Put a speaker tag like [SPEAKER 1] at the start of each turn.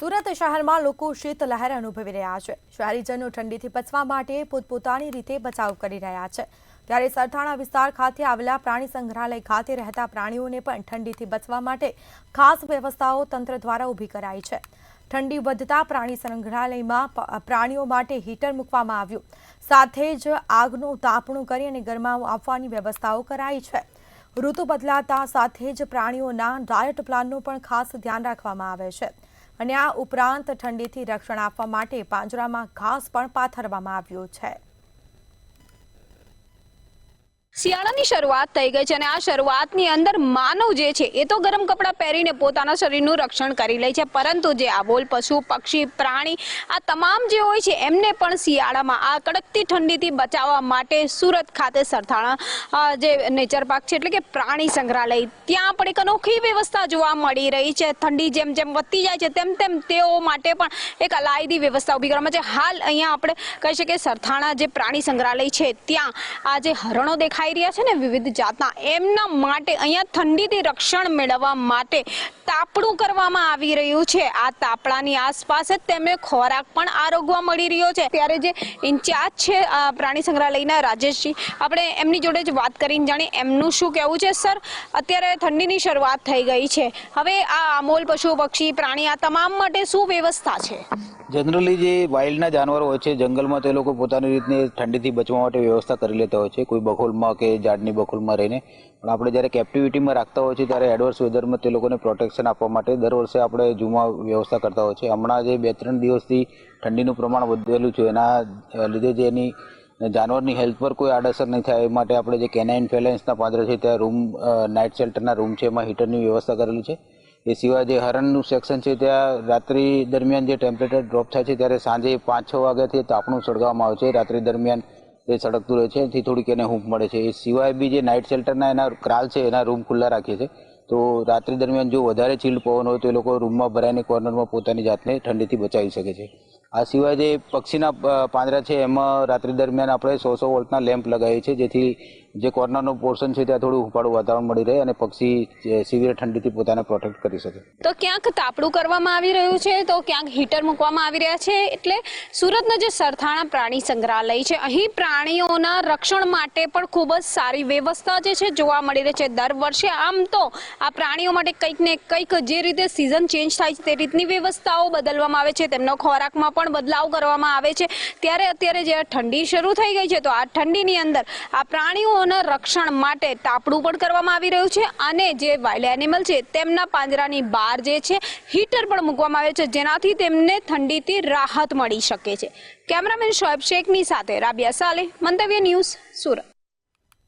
[SPEAKER 1] સુરત શહેરમાં લોકો શીતલહેર અનુભવી રહ્યા છે। શહેરીજનો ઠંડીથી બચવા માટે પોતપોતાની રીતે બચાવ કરી રહ્યા છે। ત્યારે સરથાણા વિસ્તાર ખાતે આવેલા પ્રાણી સંગ્રહાલય ખાતે રહેતા પ્રાણીઓને પણ ઠંડીથી બચવા માટે ખાસ વ્યવસ્થાઓ તંત્ર દ્વારા ઊભી કરાઈ છે। ઠંડી વધતા પ્રાણી સંગ્રહાલયમાં પ્રાણીઓ માટે હીટર મૂકવામાં આવ્યું, સાથે જ આગનું તાપણું કરી અને ગરમાવો આપવાની વ્યવસ્થાઓ કરાઈ છે। ઋતુ બદલાતા સાથે જ પ્રાણીઓના ડાયટ પ્લાનનું પણ ખાસ ધ્યાન રાખવામાં આવે છે અને આ ઉપરાંત ઠંડીથી રક્ષણ આપવા માટે પાંજરામાં ઘાસ પણ પાથરવામાં આવ્યું છે।
[SPEAKER 2] શિયાળાની શરૂઆત થઈ ગઈ છે અને આ શરૂઆતની અંદર માનવ જે છે એ તો ગરમ કપડાં પહેરીને પોતાના શરીરનું રક્ષણ કરી લે છે, પરંતુ જે આબોલ પશુ પક્ષી પ્રાણી આ તમામ જે હોય છે એમને પણ શિયાળામાં આ કડકતી ઠંડીથી બચાવવા માટે સુરત ખાતે સરથાણા જે નેચર પાર્ક છે એટલે કે પ્રાણી સંગ્રહાલય ત્યાં પણ એક અનોખી વ્યવસ્થા જોવા મળી રહી છે। ઠંડી જેમ જેમ વધતી જાય છે તેમ તેમ તેઓ માટે પણ એક અલાયદી વ્યવસ્થા ઊભી કરવામાં છે। હાલ અહીંયા આપણે કહી શકીએ સરથાણા જે પ્રાણી સંગ્રહાલય છે ત્યાં આ જે હરણો દેખાય રહ્યા છે ને વિવિધ જાતના, એમના માટે અહીંયા ઠંડીથી રક્ષણ મેળવવા માટે તાપણું કરવામાં આવી રહ્યું છે। આ તાપણાની આસપાસ જ તેમને ખોરાક પણ આરોગવા મળી રહ્યો છે। ત્યારે જે ઇન્ચાર્જ છે પ્રાણી સંગ્રહાલયના રાજેશજી, આપણે એમની જોડે જ વાત કરીને જાણીએ એમનું શું કહેવું છે। સર, અત્યારે ઠંડીની શરૂઆત થઈ ગઈ છે, હવે આ અમોલ પશુ પક્ષી પ્રાણી આ તમામ માટે શું વ્યવસ્થા છે?
[SPEAKER 3] જનરલી જે વાઇલ્ડના જાનવરો હોય છે જંગલમાં તે લોકો પોતાની રીતની ઠંડીથી બચવા માટે વ્યવસ્થા કરી લેતા હોય છે, કોઈ બખોલમાં કે ઝાડની બખોલમાં રહીને। પણ આપણે જ્યારે કેપ્ટિવિટીમાં રાખતા હોય છે ત્યારે એડવર્સ વેધરમાં તે લોકોને પ્રોટેક્શન આપવા માટે દર વર્ષે આપણે ઝૂમાં વ્યવસ્થા કરતા હોય છે। હમણાં જે 2-3 દિવસથી ઠંડીનું પ્રમાણ વધેલું છે એના લીધે જે એની જાનવરની હેલ્થ પર કોઈ આડઅસર નહીં થાય એ માટે આપણે જે કેનાઇન ફેલેન્સના પાંજરા છે ત્યાં રૂમ, નાઇટ શેલ્ટરના રૂમ છે એમાં હીટરની વ્યવસ્થા કરેલી છે। એ સિવાય જે હરણનું સેક્શન છે ત્યાં રાત્રિ દરમિયાન જે ટેમ્પરેચર ડ્રોપ થાય છે ત્યારે સાંજે 5-6 વાગ્યાથી તાપણું સળગાવવામાં આવે છે। રાત્રિ દરમિયાન એ સળગતું રહે છે, એથી થોડીક એને હૂંફ મળે છે। એ સિવાય બી જે નાઇટ શેલ્ટરના એના ક્રાલ છે એના રૂમ ખુલ્લા રાખીએ છીએ, તો રાત્રિ દરમિયાન જો વધારે ચીલ્ડ પવન હોય તો એ લોકો રૂમમાં ભરાઈને કોર્નરમાં પોતાની જાતને ઠંડીથી બચાવી શકે છે। આ સિવાય જે પક્ષીના પાંજરા છે એમાં રાત્રિ દરમિયાન આપણે 100 વોલ્ટના લેમ્પ લગાવીએ છીએ, જેથી જે કોર્નરનો પોર્શન છે ત્યાં થોડું હુંફાળું વાતાવરણ મળી રહે અને પક્ષી સિવિયર ઠંડીથી પોતાને પ્રોટેક્ટ કરી શકે।
[SPEAKER 2] તો ક્યાંક તાપણું કરવામાં આવી રહ્યું છે તો ક્યાંક હીટર મૂકવામાં આવી રહ્યા છે, એટલે સુરતના જે સરથાણા પ્રાણી સંગ્રહાલય છે અહીં પ્રાણીઓના રક્ષણ માટે પણ ખૂબ જ સારી વ્યવસ્થા જે છે જોવા મળી રહી છે। દર વર્ષે આમ તો આ પ્રાણીઓ માટે કંઈક ને કંઈક જે રીતે સિઝન ચેન્જ થાય છે તે રીતની વ્યવસ્થાઓ બદલવામાં આવે છે, તેમનો ખોરાકમાં પણ બદલાવ કરવામાં આવે છે। ત્યારે અત્યારે જે ઠંડી શરૂ થઈ ગઈ છે તો આ ઠંડીની અંદર આ પ્રાણીઓના રક્ષણ માટે તાપણું પણ કરવામાં આવી રહ્યું છે અને જે વાઇલ્ડ એનિમલ છે તેમના પાંજરાની બહાર જે છે હીટર પણ મૂકવામાં આવે છે, જેનાથી તેમને ઠંડીથી રાહત મળી શકે છે। કેમેરામેન શોએબ શેખની સાથે રાબિયા સાલેહ, મંતવ્ય ન્યૂઝ, સુરત।